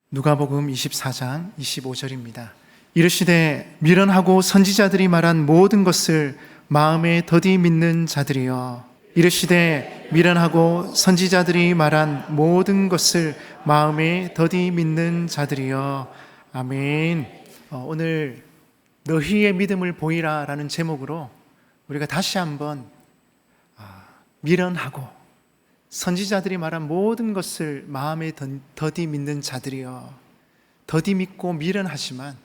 누가복음 24장 25절입니다. 이르시되 미련하고 선지자들이 말한 모든 것을 마음에 더디 믿는 자들이여. 이르시되 미련하고 선지자들이 말한 모든 것을 마음에 더디 믿는 자들이여. 아멘. 오늘 너희의 믿음을 보이라 라는 제목으로 우리가 다시 한번 미련하고 선지자들이 말한 모든 것을 마음에 더디 믿는 자들이여. 더디 믿고 미련하지만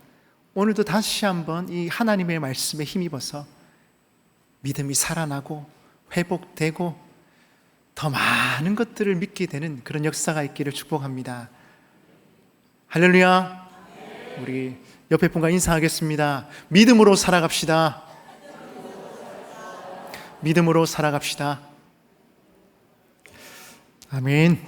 오늘도 다시 한번 이 하나님의 말씀에 힘입어서 믿음이 살아나고 회복되고 더 많은 것들을 믿게 되는 그런 역사가 있기를 축복합니다. 할렐루야. 우리 옆에 분과 인사하겠습니다. 믿음으로 살아갑시다. 믿음으로 살아갑시다. 아멘.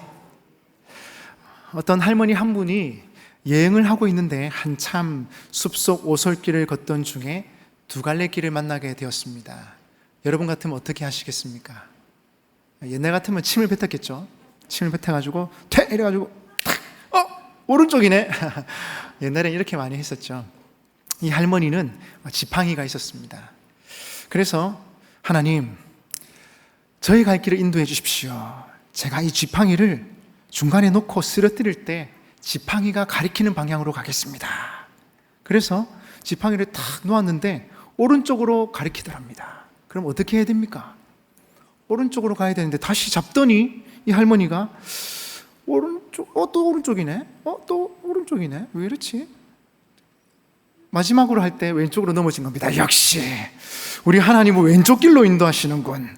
어떤 할머니 한 분이 여행을 하고 있는데 한참 숲속 오솔길을 걷던 중에 두 갈래 길을 만나게 되었습니다. 여러분 같으면 어떻게 하시겠습니까? 옛날 같으면 침을 뱉었겠죠. 침을 뱉어가지고 퇴! 이래가지고 오른쪽이네. 옛날엔 이렇게 많이 했었죠. 이 할머니는 지팡이가 있었습니다. 그래서 하나님, 저희 갈 길을 인도해 주십시오. 제가 이 지팡이를 중간에 놓고 쓰러뜨릴 때 지팡이가 가리키는 방향으로 가겠습니다. 그래서 지팡이를 탁 놓았는데 오른쪽으로 가리키더랍니다. 그럼 어떻게 해야 됩니까? 오른쪽으로 가야 되는데 다시 잡더니 이 할머니가 또 오른쪽이네? 또 오른쪽이네? 왜 이렇지? 마지막으로 할 때 왼쪽으로 넘어진 겁니다. 역시 우리 하나님은 왼쪽 길로 인도하시는군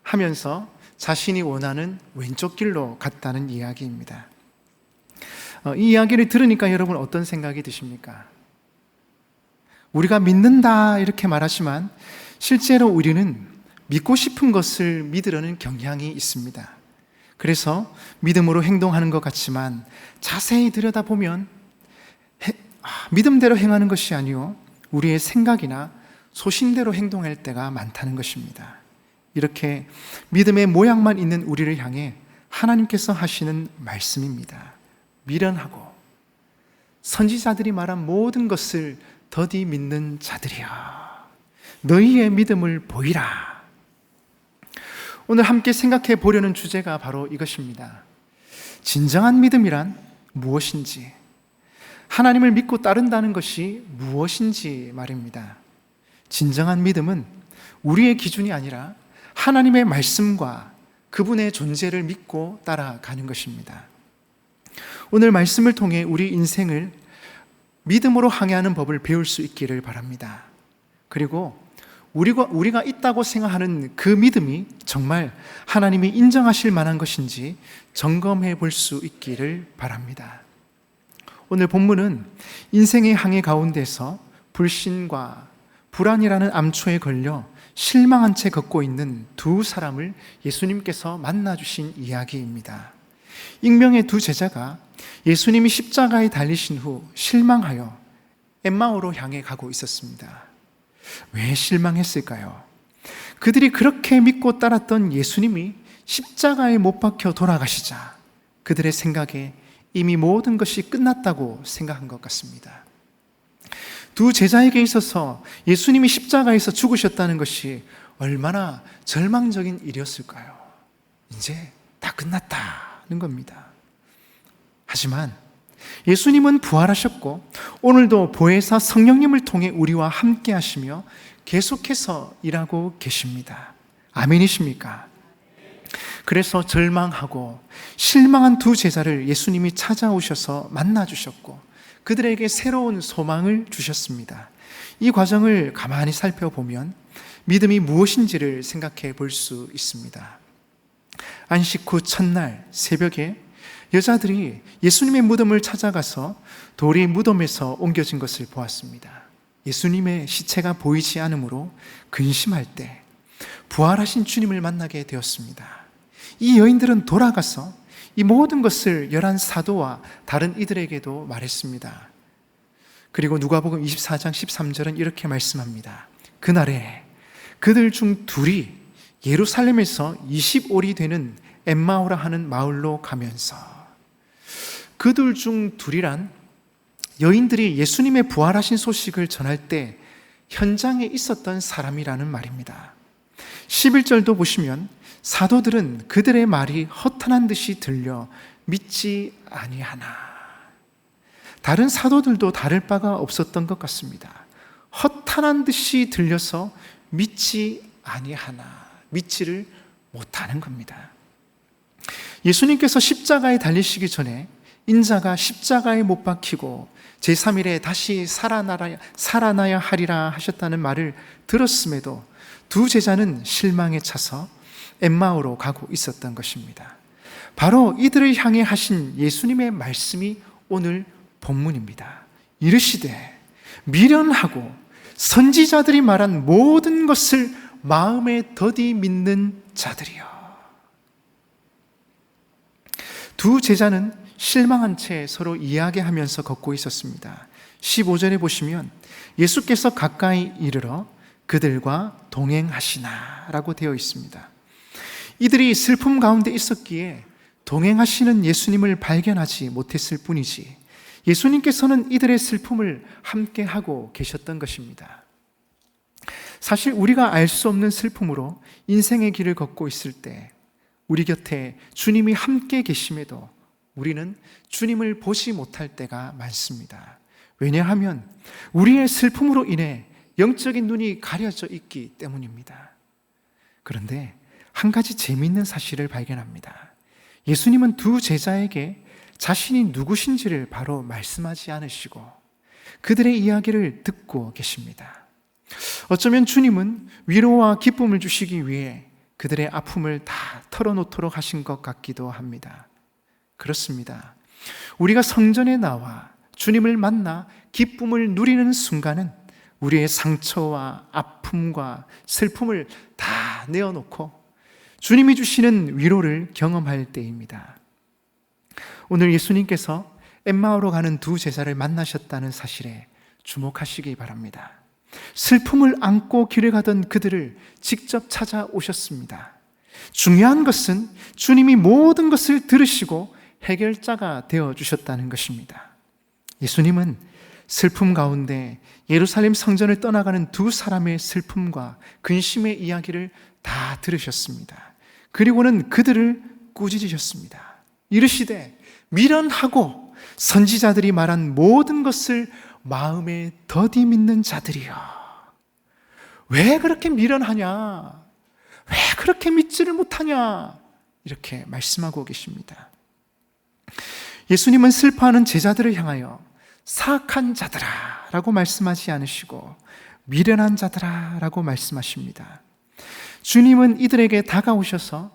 하면서 자신이 원하는 왼쪽 길로 갔다는 이야기입니다. 이 이야기를 들으니까 여러분 어떤 생각이 드십니까? 우리가 믿는다 이렇게 말하지만 실제로 우리는 믿고 싶은 것을 믿으려는 경향이 있습니다. 그래서 믿음으로 행동하는 것 같지만 자세히 들여다보면 믿음대로 행하는 것이 아니요 우리의 생각이나 소신대로 행동할 때가 많다는 것입니다. 이렇게 믿음의 모양만 있는 우리를 향해 하나님께서 하시는 말씀입니다. 미련하고 선지자들이 말한 모든 것을 더디 믿는 자들이여, 너희의 믿음을 보이라. 오늘 함께 생각해 보려는 주제가 바로 이것입니다. 진정한 믿음이란 무엇인지, 하나님을 믿고 따른다는 것이 무엇인지 말입니다. 진정한 믿음은 우리의 기준이 아니라 하나님의 말씀과 그분의 존재를 믿고 따라가는 것입니다. 오늘 말씀을 통해 우리 인생을 믿음으로 항해하는 법을 배울 수 있기를 바랍니다. 그리고 우리가 있다고 생각하는 그 믿음이 정말 하나님이 인정하실 만한 것인지 점검해 볼 수 있기를 바랍니다. 오늘 본문은 인생의 항해 가운데서 불신과 불안이라는 암초에 걸려 실망한 채 걷고 있는 두 사람을 예수님께서 만나주신 이야기입니다. 익명의 두 제자가 예수님이 십자가에 달리신 후 실망하여 엠마오로 향해 가고 있었습니다. 왜 실망했을까요? 그들이 그렇게 믿고 따랐던 예수님이 십자가에 못 박혀 돌아가시자 그들의 생각에 이미 모든 것이 끝났다고 생각한 것 같습니다. 두 제자에게 있어서 예수님이 십자가에서 죽으셨다는 것이 얼마나 절망적인 일이었을까요? 이제 다 끝났다는 겁니다. 하지만 예수님은 부활하셨고 오늘도 보혜사 성령님을 통해 우리와 함께 하시며 계속해서 일하고 계십니다. 아멘이십니까? 그래서 절망하고 실망한 두 제자를 예수님이 찾아오셔서 만나주셨고 그들에게 새로운 소망을 주셨습니다. 이 과정을 가만히 살펴보면 믿음이 무엇인지를 생각해 볼 수 있습니다. 안식 후 첫날 새벽에 여자들이 예수님의 무덤을 찾아가서 돌이 무덤에서 옮겨진 것을 보았습니다. 예수님의 시체가 보이지 않으므로 근심할 때 부활하신 주님을 만나게 되었습니다. 이 여인들은 돌아가서 이 모든 것을 11 사도와 다른 이들에게도 말했습니다. 그리고 누가복음 24장 13절은 이렇게 말씀합니다. 그날에 그들 중 둘이 예루살렘에서 20올이 되는 엠마오라 하는 마을로 가면서 그들 중 둘이란 여인들이 예수님의 부활하신 소식을 전할 때 현장에 있었던 사람이라는 말입니다. 11절도 보시면 사도들은 그들의 말이 허탄한 듯이 들려 믿지 아니하나. 다른 사도들도 다를 바가 없었던 것 같습니다. 허탄한 듯이 들려서 믿지 아니하나, 믿지를 못하는 겁니다. 예수님께서 십자가에 달리시기 전에 인자가 십자가에 못 박히고 제3일에 다시 살아나야 하리라 하셨다는 말을 들었음에도 두 제자는 실망에 차서 엠마오로 가고 있었던 것입니다. 바로 이들을 향해 하신 예수님의 말씀이 오늘 본문입니다. 이르시되 미련하고 선지자들이 말한 모든 것을 마음에 더디 믿는 자들이여. 두 제자는 실망한 채 서로 이야기하면서 걷고 있었습니다. 15절에 보시면 예수께서 가까이 이르러 그들과 동행하시나 라고 되어 있습니다. 이들이 슬픔 가운데 있었기에 동행하시는 예수님을 발견하지 못했을 뿐이지 예수님께서는 이들의 슬픔을 함께하고 계셨던 것입니다. 사실 우리가 알 수 없는 슬픔으로 인생의 길을 걷고 있을 때 우리 곁에 주님이 함께 계심에도 우리는 주님을 보지 못할 때가 많습니다. 왜냐하면 우리의 슬픔으로 인해 영적인 눈이 가려져 있기 때문입니다. 그런데 한 가지 재미있는 사실을 발견합니다. 예수님은 두 제자에게 자신이 누구신지를 바로 말씀하지 않으시고 그들의 이야기를 듣고 계십니다. 어쩌면 주님은 위로와 기쁨을 주시기 위해 그들의 아픔을 다 털어놓도록 하신 것 같기도 합니다. 그렇습니다. 우리가 성전에 나와 주님을 만나 기쁨을 누리는 순간은 우리의 상처와 아픔과 슬픔을 다 내어놓고 주님이 주시는 위로를 경험할 때입니다. 오늘 예수님께서 엠마오로 가는 두 제자를 만나셨다는 사실에 주목하시기 바랍니다. 슬픔을 안고 길을 가던 그들을 직접 찾아오셨습니다. 중요한 것은 주님이 모든 것을 들으시고 해결자가 되어주셨다는 것입니다. 예수님은 슬픔 가운데 예루살렘 성전을 떠나가는 두 사람의 슬픔과 근심의 이야기를 다 들으셨습니다. 그리고는 그들을 꾸짖으셨습니다. 이르시되 미련하고 선지자들이 말한 모든 것을 마음에 더디 믿는 자들이여. 왜 그렇게 미련하냐? 왜 그렇게 믿지를 못하냐? 이렇게 말씀하고 계십니다. 예수님은 슬퍼하는 제자들을 향하여 사악한 자들아 라고 말씀하지 않으시고 미련한 자들아 라고 말씀하십니다. 주님은 이들에게 다가오셔서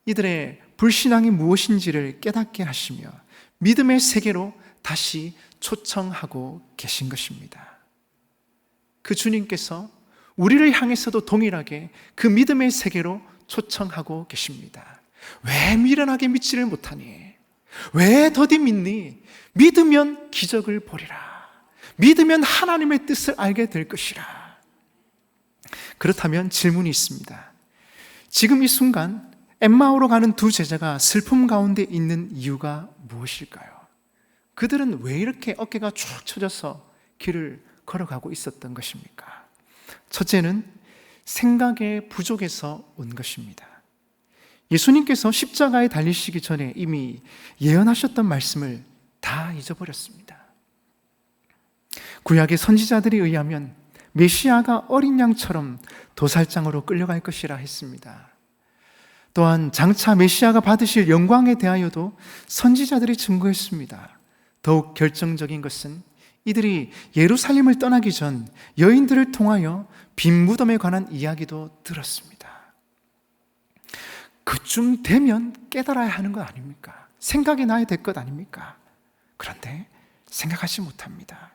이들의 불신앙이 무엇인지를 깨닫게 하시며 믿음의 세계로 다시 초청하고 계신 것입니다. 그 주님께서 우리를 향해서도 동일하게 그 믿음의 세계로 초청하고 계십니다. 왜 미련하게 믿지를 못하니? 왜 더디 믿니? 믿으면 기적을 보리라. 믿으면 하나님의 뜻을 알게 될 것이라. 그렇다면 질문이 있습니다. 지금 이 순간 엠마오로 가는 두 제자가 슬픔 가운데 있는 이유가 무엇일까요? 그들은 왜 이렇게 어깨가 쭉 처져서 길을 걸어가고 있었던 것입니까? 첫째는 생각의 부족에서 온 것입니다. 예수님께서 십자가에 달리시기 전에 이미 예언하셨던 말씀을 다 잊어버렸습니다. 구약의 선지자들에 의하면 메시아가 어린 양처럼 도살장으로 끌려갈 것이라 했습니다. 또한 장차 메시아가 받으실 영광에 대하여도 선지자들이 증거했습니다. 더욱 결정적인 것은 이들이 예루살렘을 떠나기 전 여인들을 통하여 빈 무덤에 관한 이야기도 들었습니다. 그쯤 되면 깨달아야 하는 것 아닙니까? 생각이 나야 될 것 아닙니까? 그런데 생각하지 못합니다.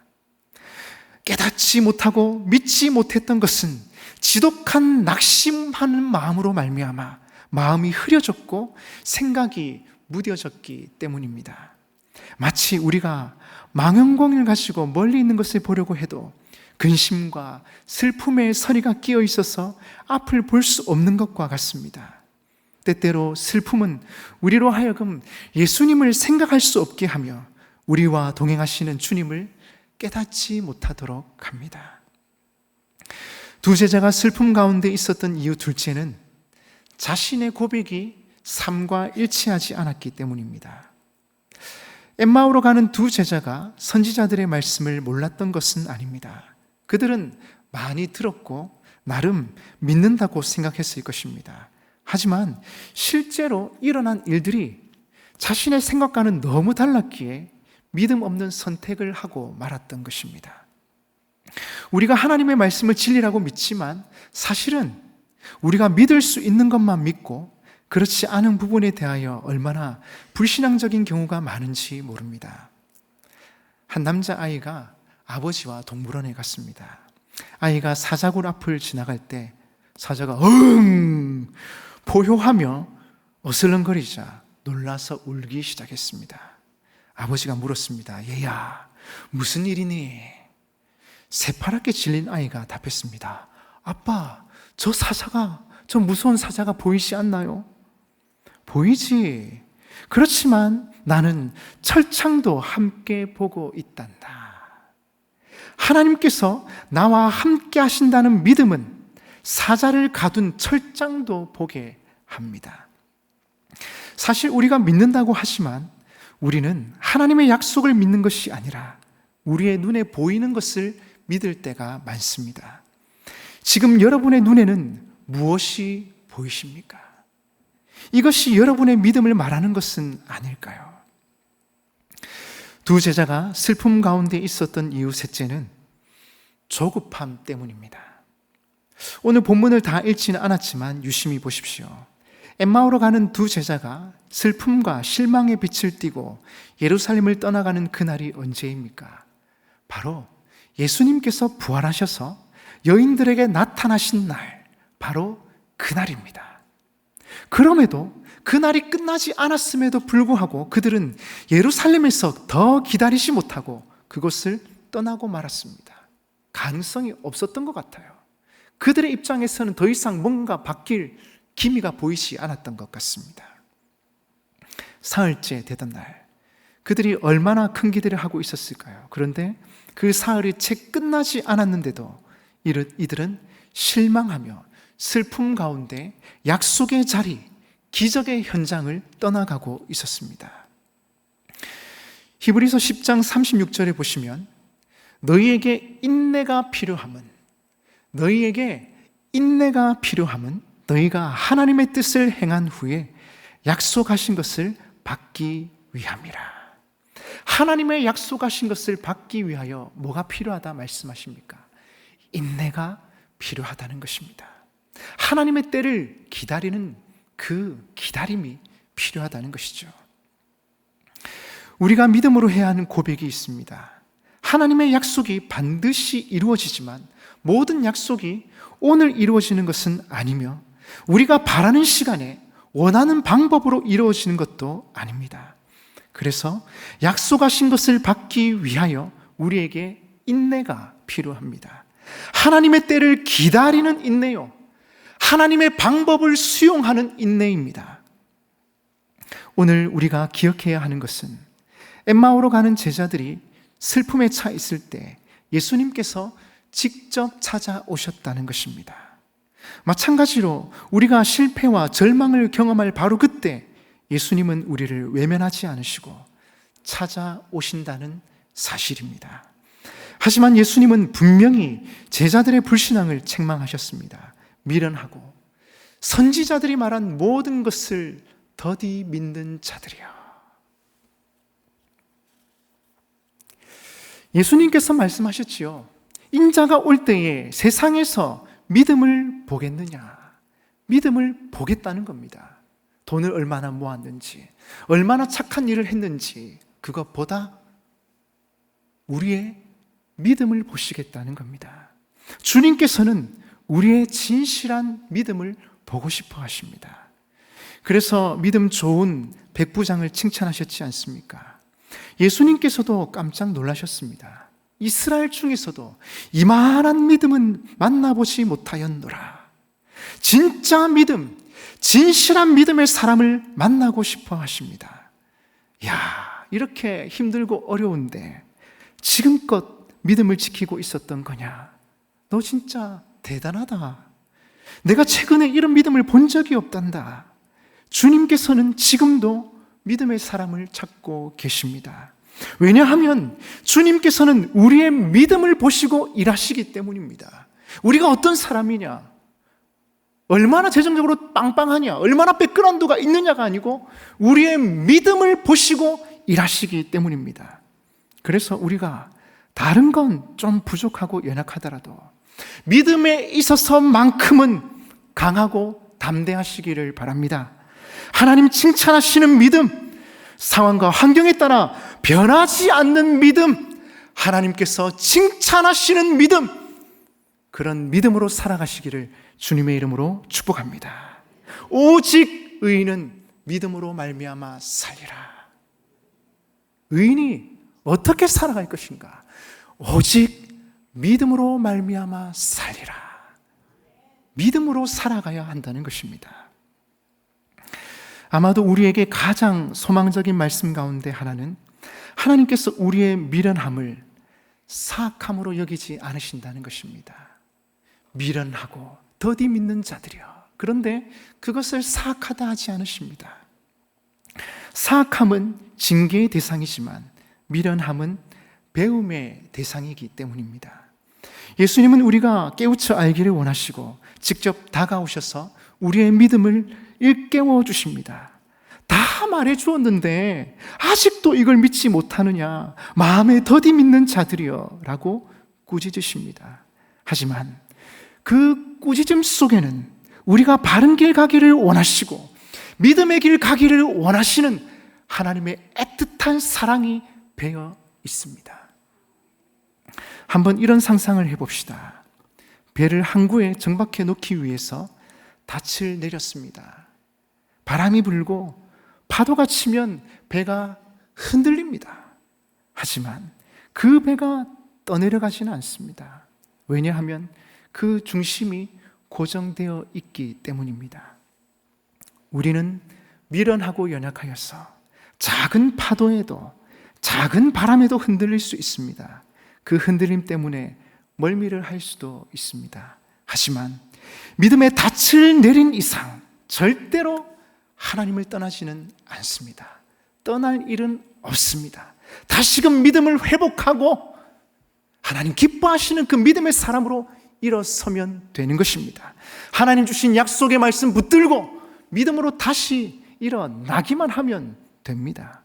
깨닫지 못하고 믿지 못했던 것은 지독한 낙심하는 마음으로 말미암아 마음이 흐려졌고 생각이 무뎌졌기 때문입니다. 마치 우리가 망원경을 가지고 멀리 있는 것을 보려고 해도 근심과 슬픔의 선이가 끼어 있어서 앞을 볼 수 없는 것과 같습니다. 때때로 슬픔은 우리로 하여금 예수님을 생각할 수 없게 하며 우리와 동행하시는 주님을 깨닫지 못하도록 합니다. 두 제자가 슬픔 가운데 있었던 이유 둘째는 자신의 고백이 삶과 일치하지 않았기 때문입니다. 엠마오로 가는 두 제자가 선지자들의 말씀을 몰랐던 것은 아닙니다. 그들은 많이 들었고 나름 믿는다고 생각했을 것입니다. 하지만 실제로 일어난 일들이 자신의 생각과는 너무 달랐기에 믿음 없는 선택을 하고 말았던 것입니다. 우리가 하나님의 말씀을 진리라고 믿지만 사실은 우리가 믿을 수 있는 것만 믿고 그렇지 않은 부분에 대하여 얼마나 불신앙적인 경우가 많은지 모릅니다. 한 남자아이가 아버지와 동물원에 갔습니다. 아이가 사자굴 앞을 지나갈 때 사자가 포효하며 어슬렁거리자 놀라서 울기 시작했습니다. 아버지가 물었습니다. 얘야, 무슨 일이니? 새파랗게 질린 아이가 답했습니다. 아빠, 저 무서운 사자가 보이지 않나요? 보이지. 그렇지만 나는 철창도 함께 보고 있단다. 하나님께서 나와 함께 하신다는 믿음은 사자를 가둔 철장도 보게 합니다. 사실 우리가 믿는다고 하지만 우리는 하나님의 약속을 믿는 것이 아니라 우리의 눈에 보이는 것을 믿을 때가 많습니다. 지금 여러분의 눈에는 무엇이 보이십니까? 이것이 여러분의 믿음을 말하는 것은 아닐까요? 두 제자가 슬픔 가운데 있었던 이유 셋째는 조급함 때문입니다. 오늘 본문을 다 읽지는 않았지만 유심히 보십시오. 엠마오로 가는 두 제자가 슬픔과 실망의 빛을 띠고 예루살렘을 떠나가는 그날이 언제입니까? 바로 예수님께서 부활하셔서 여인들에게 나타나신 날, 바로 그날입니다. 그럼에도 그날이 끝나지 않았음에도 불구하고 그들은 예루살렘에서 더 기다리지 못하고 그곳을 떠나고 말았습니다. 가능성이 없었던 것 같아요. 그들의 입장에서는 더 이상 뭔가 바뀔 기미가 보이지 않았던 것 같습니다. 사흘째 되던 날, 그들이 얼마나 큰 기대를 하고 있었을까요? 그런데 그 사흘이 채 끝나지 않았는데도 이들은 실망하며 슬픔 가운데 약속의 자리, 기적의 현장을 떠나가고 있었습니다. 히브리서 10장 36절에 보시면 너희에게 인내가 필요함은 너희가 하나님의 뜻을 행한 후에 약속하신 것을 받기 위함이라. 하나님의 약속하신 것을 받기 위하여 뭐가 필요하다 말씀하십니까? 인내가 필요하다는 것입니다. 하나님의 때를 기다리는 그 기다림이 필요하다는 것이죠. 우리가 믿음으로 해야 하는 고백이 있습니다. 하나님의 약속이 반드시 이루어지지만 모든 약속이 오늘 이루어지는 것은 아니며 우리가 바라는 시간에 원하는 방법으로 이루어지는 것도 아닙니다. 그래서 약속하신 것을 받기 위하여 우리에게 인내가 필요합니다. 하나님의 때를 기다리는 인내요, 하나님의 방법을 수용하는 인내입니다. 오늘 우리가 기억해야 하는 것은 엠마오로 가는 제자들이 슬픔에 차 있을 때 예수님께서 직접 찾아오셨다는 것입니다. 마찬가지로 우리가 실패와 절망을 경험할 바로 그때 예수님은 우리를 외면하지 않으시고 찾아오신다는 사실입니다. 하지만 예수님은 분명히 제자들의 불신앙을 책망하셨습니다. 미련하고 선지자들이 말한 모든 것을 더디 믿는 자들이여. 예수님께서 말씀하셨지요. 인자가 올 때에 세상에서 믿음을 보겠느냐? 믿음을 보겠다는 겁니다. 돈을 얼마나 모았는지, 얼마나 착한 일을 했는지 그것보다 우리의 믿음을 보시겠다는 겁니다. 주님께서는 우리의 진실한 믿음을 보고 싶어 하십니다. 그래서 믿음 좋은 백부장을 칭찬하셨지 않습니까? 예수님께서도 깜짝 놀라셨습니다. 이스라엘 중에서도 이만한 믿음은 만나보지 못하였노라. 진짜 믿음, 진실한 믿음의 사람을 만나고 싶어 하십니다. 야, 이렇게 힘들고 어려운데 지금껏 믿음을 지키고 있었던 거냐? 너 진짜 대단하다. 내가 최근에 이런 믿음을 본 적이 없단다. 주님께서는 지금도 믿음의 사람을 찾고 계십니다. 왜냐하면 주님께서는 우리의 믿음을 보시고 일하시기 때문입니다. 우리가 어떤 사람이냐, 얼마나 재정적으로 빵빵하냐, 얼마나 백그라운드가 있느냐가 아니고 우리의 믿음을 보시고 일하시기 때문입니다. 그래서 우리가 다른 건 좀 부족하고 연약하더라도 믿음에 있어서만큼은 강하고 담대하시기를 바랍니다. 하나님 칭찬하시는 믿음, 상황과 환경에 따라 변하지 않는 믿음, 하나님께서 칭찬하시는 믿음, 그런 믿음으로 살아가시기를 주님의 이름으로 축복합니다. 오직 의인은 믿음으로 말미암아 살리라. 의인이 어떻게 살아갈 것인가? 오직 믿음으로 말미암아 살리라. 믿음으로 살아가야 한다는 것입니다. 아마도 우리에게 가장 소망적인 말씀 가운데 하나는 하나님께서 우리의 미련함을 사악함으로 여기지 않으신다는 것입니다. 미련하고 더디 믿는 자들이여. 그런데 그것을 사악하다 하지 않으십니다. 사악함은 징계의 대상이지만 미련함은 배움의 대상이기 때문입니다. 예수님은 우리가 깨우쳐 알기를 원하시고 직접 다가오셔서 우리의 믿음을 일깨워 주십니다. 다 말해 주었는데 아직도 이걸 믿지 못하느냐, 마음에 더디 믿는 자들이여 라고 꾸짖으십니다. 하지만 그 꾸짖음 속에는 우리가 바른 길 가기를 원하시고 믿음의 길 가기를 원하시는 하나님의 애틋한 사랑이 배어 있습니다. 한번 이런 상상을 해봅시다. 배를 항구에 정박해 놓기 위해서 닻을 내렸습니다. 바람이 불고 파도가 치면 배가 흔들립니다. 하지만 그 배가 떠내려가지는 않습니다. 왜냐하면 그 중심이 고정되어 있기 때문입니다. 우리는 미련하고 연약하여서 작은 파도에도 작은 바람에도 흔들릴 수 있습니다. 그 흔들림 때문에 멀미를 할 수도 있습니다. 하지만 믿음의 닻을 내린 이상 절대로 하나님을 떠나지는 않습니다. 떠날 일은 없습니다. 다시금 믿음을 회복하고 하나님 기뻐하시는 그 믿음의 사람으로 일어서면 되는 것입니다. 하나님 주신 약속의 말씀 붙들고 믿음으로 다시 일어나기만 하면 됩니다.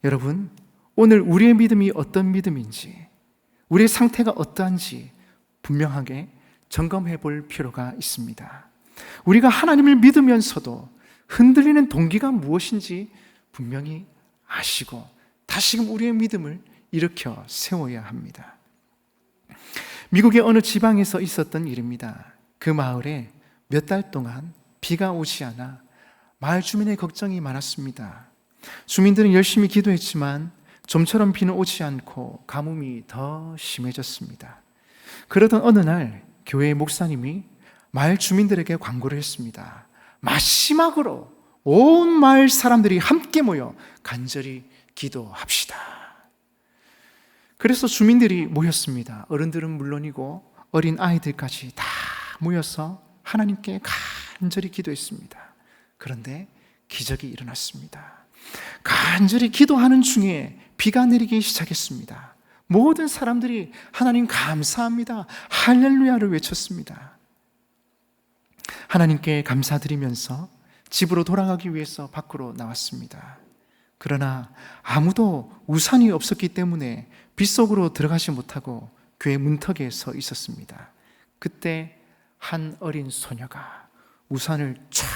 여러분, 오늘 우리의 믿음이 어떤 믿음인지, 우리의 상태가 어떠한지 분명하게 점검해 볼 필요가 있습니다. 우리가 하나님을 믿으면서도 흔들리는 동기가 무엇인지 분명히 아시고 다시금 우리의 믿음을 일으켜 세워야 합니다. 미국의 어느 지방에서 있었던 일입니다. 그 마을에 몇 달 동안 비가 오지 않아 마을 주민의 걱정이 많았습니다. 주민들은 열심히 기도했지만 좀처럼 비는 오지 않고 가뭄이 더 심해졌습니다. 그러던 어느 날 교회 목사님이 마을 주민들에게 광고를 했습니다. 마지막으로 온 마을 사람들이 함께 모여 간절히 기도합시다. 그래서 주민들이 모였습니다. 어른들은 물론이고 어린 아이들까지 다 모여서 하나님께 간절히 기도했습니다. 그런데 기적이 일어났습니다. 간절히 기도하는 중에 비가 내리기 시작했습니다. 모든 사람들이 하나님 감사합니다, 할렐루야를 외쳤습니다. 하나님께 감사드리면서 집으로 돌아가기 위해서 밖으로 나왔습니다. 그러나 아무도 우산이 없었기 때문에 빗속으로 들어가지 못하고 교회 문턱에 서 있었습니다. 그때 한 어린 소녀가 우산을 쫙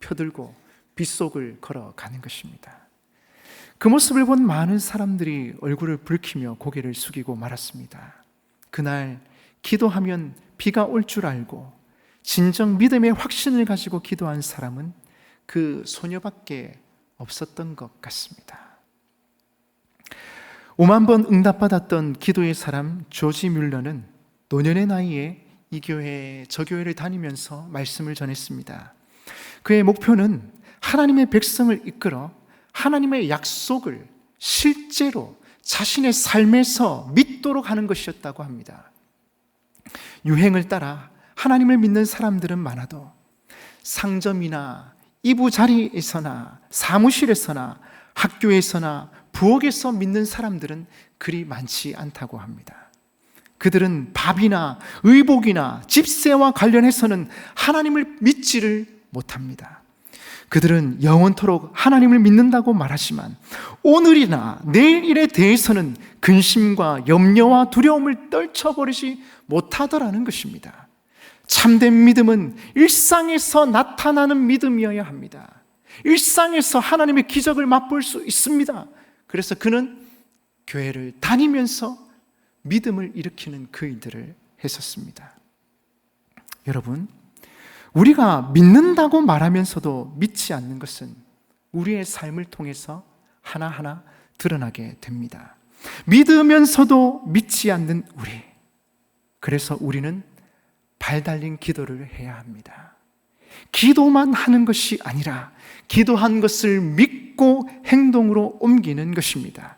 펴들고 빗속을 걸어가는 것입니다. 그 모습을 본 많은 사람들이 얼굴을 붉히며 고개를 숙이고 말았습니다. 그날 기도하면 비가 올 줄 알고 진정 믿음의 확신을 가지고 기도한 사람은 그 소녀밖에 없었던 것 같습니다. 5만 번 응답받았던 기도의 사람 조지 뮬러는 노년의 나이에 이 교회 저 교회를 다니면서 말씀을 전했습니다. 그의 목표는 하나님의 백성을 이끌어 하나님의 약속을 실제로 자신의 삶에서 믿도록 하는 것이었다고 합니다. 유행을 따라 하나님을 믿는 사람들은 많아도 상점이나 이부자리에서나 사무실에서나 학교에서나 부엌에서 믿는 사람들은 그리 많지 않다고 합니다. 그들은 밥이나 의복이나 집세와 관련해서는 하나님을 믿지를 못합니다. 그들은 영원토록 하나님을 믿는다고 말하지만 오늘이나 내일 일에 대해서는 근심과 염려와 두려움을 떨쳐버리지 못하더라는 것입니다. 참된 믿음은 일상에서 나타나는 믿음이어야 합니다. 일상에서 하나님의 기적을 맛볼 수 있습니다. 그래서 그는 교회를 다니면서 믿음을 일으키는 그 일들을 했었습니다. 여러분, 우리가 믿는다고 말하면서도 믿지 않는 것은 우리의 삶을 통해서 하나하나 드러나게 됩니다. 믿으면서도 믿지 않는 우리, 그래서 우리는 발 달린 기도를 해야 합니다. 기도만 하는 것이 아니라 기도한 것을 믿고 행동으로 옮기는 것입니다.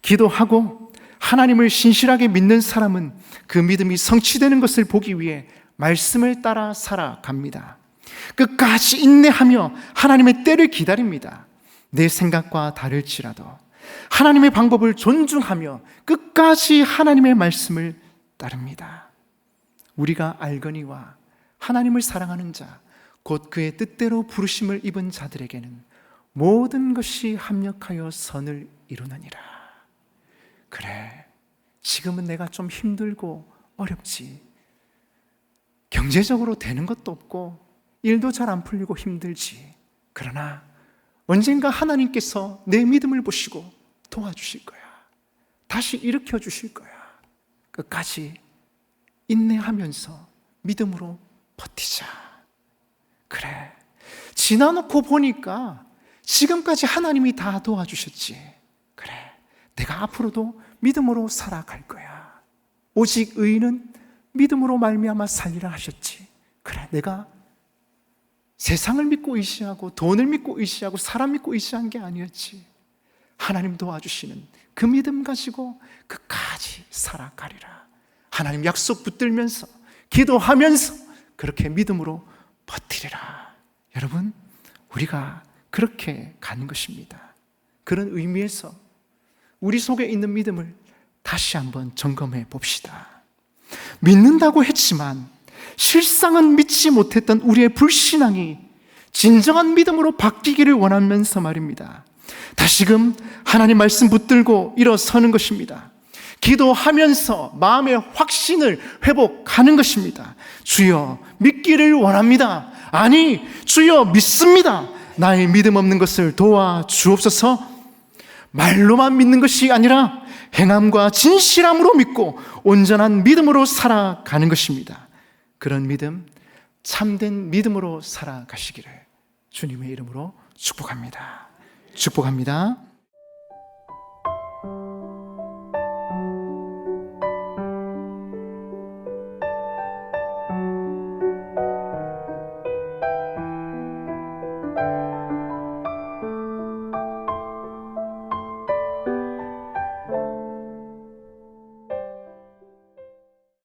기도하고 하나님을 신실하게 믿는 사람은 그 믿음이 성취되는 것을 보기 위해 말씀을 따라 살아갑니다. 끝까지 인내하며 하나님의 때를 기다립니다. 내 생각과 다를지라도 하나님의 방법을 존중하며 끝까지 하나님의 말씀을 따릅니다. 우리가 알거니와 하나님을 사랑하는 자, 곧 그의 뜻대로 부르심을 입은 자들에게는 모든 것이 합력하여 선을 이루느니라. 그래, 지금은 내가 좀 힘들고 어렵지. 경제적으로 되는 것도 없고 일도 잘 안 풀리고 힘들지. 그러나 언젠가 하나님께서 내 믿음을 보시고 도와주실 거야. 다시 일으켜 주실 거야. 끝까지 인내하면서 믿음으로 버티자. 그래, 지나놓고 보니까 지금까지 하나님이 다 도와주셨지. 그래, 내가 앞으로도 믿음으로 살아갈 거야. 오직 의인은 믿음으로 말미암아 살리라 하셨지. 그래, 내가 세상을 믿고 의지하고 돈을 믿고 의지하고 사람 믿고 의지한 게 아니었지. 하나님 도와주시는 그 믿음 가지고 끝까지 살아가리라. 하나님 약속 붙들면서 기도하면서 그렇게 믿음으로 버티리라. 여러분, 우리가 그렇게 가는 것입니다. 그런 의미에서 우리 속에 있는 믿음을 다시 한번 점검해 봅시다. 믿는다고 했지만 실상은 믿지 못했던 우리의 불신앙이 진정한 믿음으로 바뀌기를 원하면서 말입니다. 다시금 하나님 말씀 붙들고 일어서는 것입니다. 기도하면서 마음의 확신을 회복하는 것입니다. 주여, 믿기를 원합니다. 아니, 주여, 믿습니다. 나의 믿음 없는 것을 도와주옵소서. 말로만 믿는 것이 아니라 행함과 진실함으로 믿고 온전한 믿음으로 살아가는 것입니다. 그런 믿음, 참된 믿음으로 살아가시기를 주님의 이름으로 축복합니다. 축복합니다.